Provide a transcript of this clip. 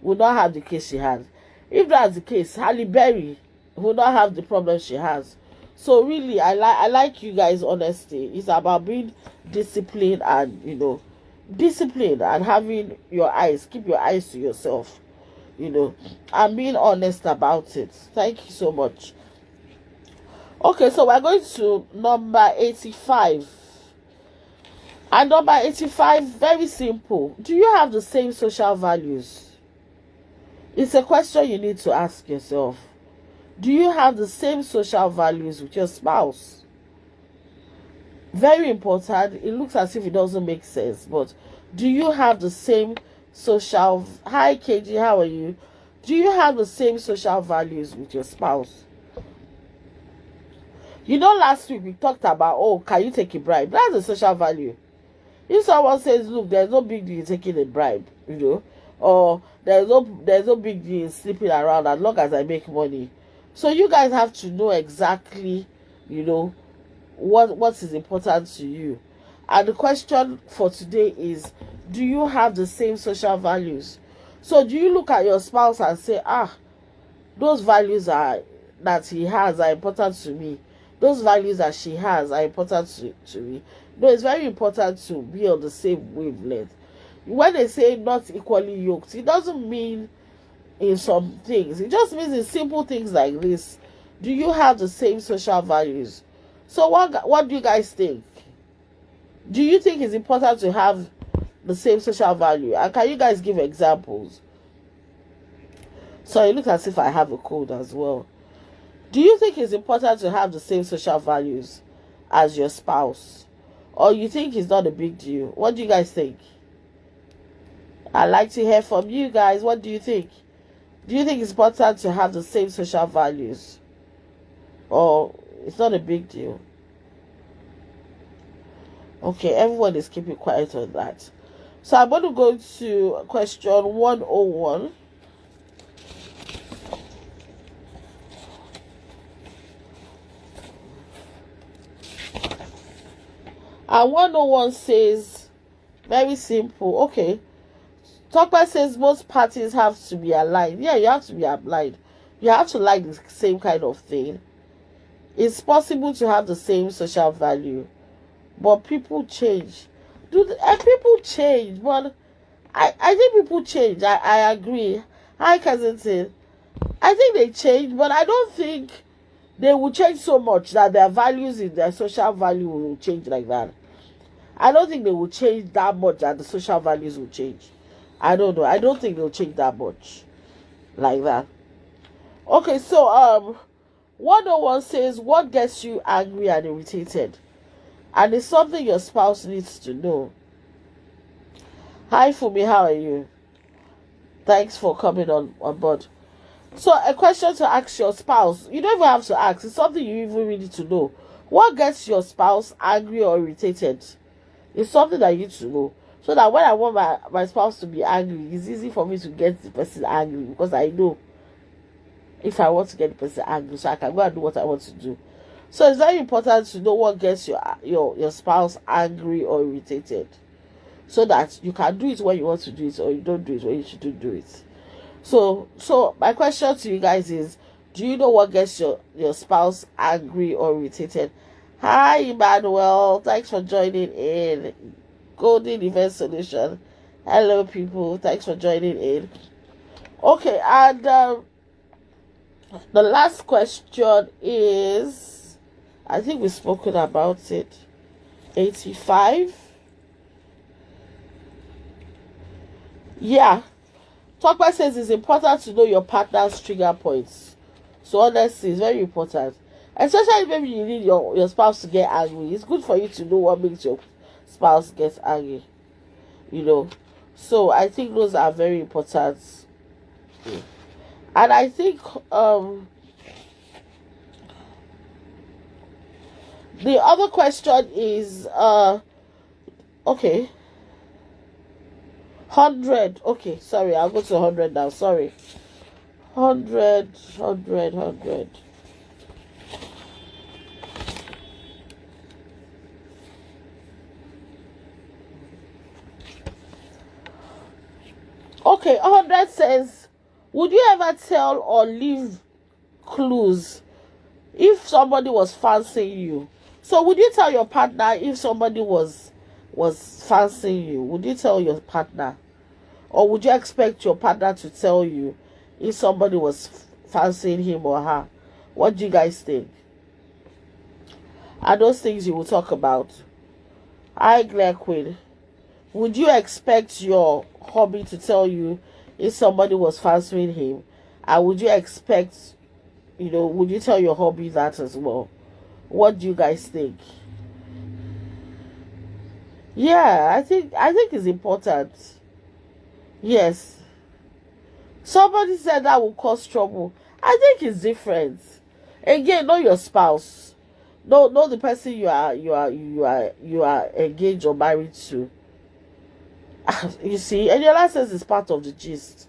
will not have the case she has. If that's the case, Halle Berry will not have the problem she has. So really, I like you guys' honesty. It's about being disciplined and, disciplined and having your eyes, keep your eyes to yourself, and being honest about it. Thank you so much. Okay, so we're going to number 85. And number 85, very simple. Do you have the same social values? It's a question you need to ask yourself. Do you have the same social values with your spouse? Very important. It looks as if it doesn't make sense, but do you have the same social... Hi, KG, how are you? Do you have the same social values with your spouse? Last week we talked about, can you take a bribe? That's a social value. If someone says, look, there's no big deal in taking a bribe, or there's no big deal in sleeping around as long as I make money. So you guys have to know exactly, what is important to you. And the question for today is, do you have the same social values? So do you look at your spouse and say, those values that he has are important to me. Those values that she has are important to me. No, it's very important to be on the same wavelength. When they say not equally yoked, it doesn't mean in some things. It just means in simple things like this. Do you have the same social values? So what do you guys think? Do you think it's important to have the same social value? And can you guys give examples? So it looks as if I have a code as well. Do you think it's important to have the same social values as your spouse? Or you think it's not a big deal? What do you guys think? I'd like to hear from you guys. What do you think? Do you think it's important to have the same social values? Or it's not a big deal? Okay, everyone is keeping quiet on that. So I'm going to go to question 101. And 101 says, very simple. Okay. Talkback says most parties have to be aligned. Yeah, you have to be aligned. You have to like the same kind of thing. It's possible to have the same social value, but people change. People change, but I think people change. I agree. Hi, Kensington. I think they change, but I don't think they will change so much that their values in their social value will change like that. I don't think they will change that much that the social values will change. I don't know. I don't think they'll change that much like that. Okay, so 101 says, what gets you angry and irritated? And it's something your spouse needs to know. Hi, Fumi, how are you? Thanks for coming on board. So a question to ask your spouse. You don't even have to ask. It's something you even need to know. What gets your spouse angry or irritated? It's something that you need to know. So that when I want my spouse to be angry, it's easy for me to get the person angry. Because I know if I want to get the person angry, so I can go and do what I want to do. So it's very important to know what gets your spouse angry or irritated. So that you can do it when you want to do it, or you don't do it when you shouldn't do it. So my question to you guys is, do you know what gets your spouse angry or irritated? Hi, Emmanuel. Thanks for joining in. Golden Event Solution. Hello, people. Thanks for joining in. Okay, and the last question is, I think we've spoken about it. 85. Yeah. Talkback says it's important to know your partner's trigger points. So honestly, it's very important. Especially maybe you need your spouse to get angry. It's good for you to know what makes your spouse get angry. So I think those are very important. And I think the other question is okay. 100. Okay, sorry, I'll go to 100 now. Sorry. 100. Okay, 100 says, would you ever tell or leave clues if somebody was fancying you? So would you tell your partner if somebody was fancying you? Would you tell your partner? Or would you expect your partner to tell you if somebody was fancying him or her? What do you guys think? Are those things you will talk about? Hi, Claire Queen. Would you expect your hubby to tell you if somebody was fancying him? And would you expect, would you tell your hubby that as well? What do you guys think? Yeah, I think it's important. Yes. Somebody said that will cause trouble. I think it's different. Again, know your spouse. Know the person you are engaged or married to. You see, and your license is part of the gist.